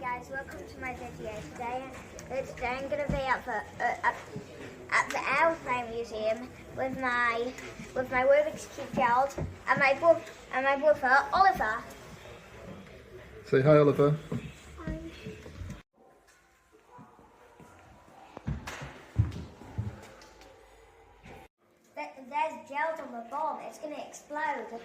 guys, welcome to my video. Today I'm going to be at the Aeroplane Museum with my Rubik's Cube Gerald and my brother Oliver. Say hi, Oliver. Hi. There's Gerald on the bomb. It's going to explode.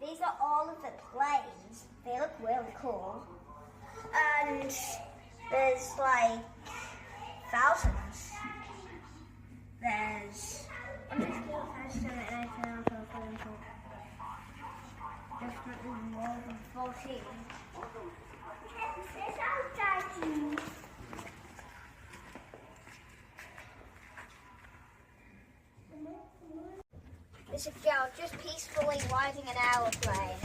These are all of the planes. They look really cool. And there's like thousands. There's definitely more than 14. This is Gerald just peacefully riding an aeroplane.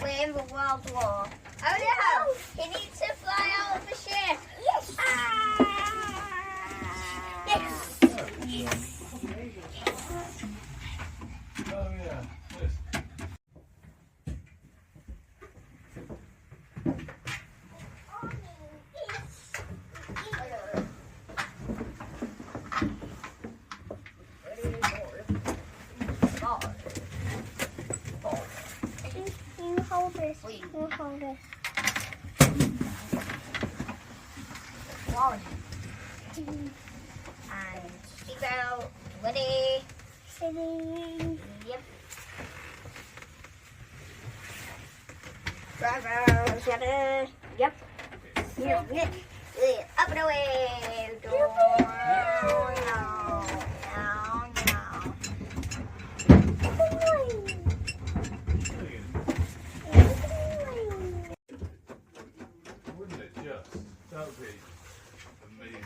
We're in the World War. Oh no! He needs to fly out of the ship! Yes! Yes! Yes! Oh yeah. Hold this. You hold this. Wow. And seatbelt ready. Steady. Yep. Driver's ready. Yep. Yep. Up and away. That would be amazing.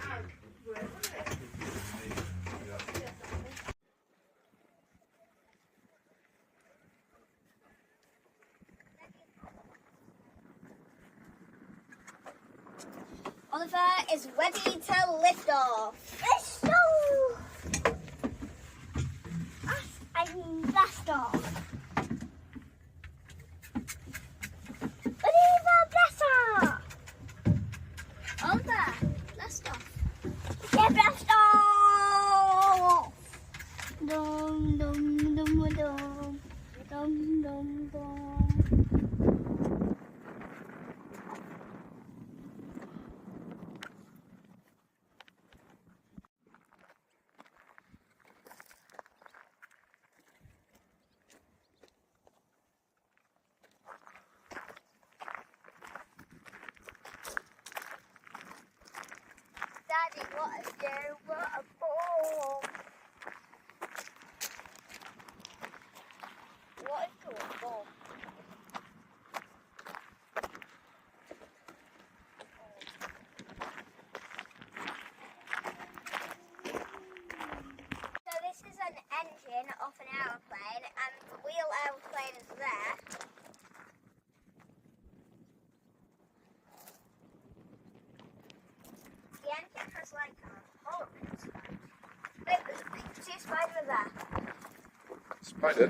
Oliver is ready to lift off. Let's go! I mean, blast off. Oliver, blast off. Yeah, blast off! Dum dum dum dum dum dum dum. Daddy, what a do, what a ball. What a cool ball. So this is an engine off an aeroplane and the real aeroplane is there. The engine has like a hole inside. Wait, see a spider there. Spider?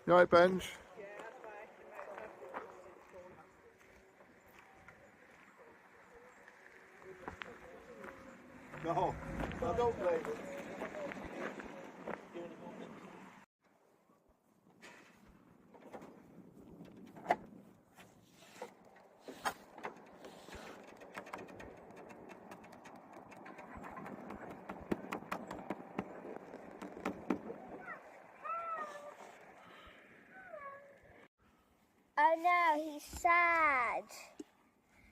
You alright, Benj? No, I don't blame you. Oh no, he's sad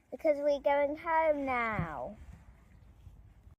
because we're going home now.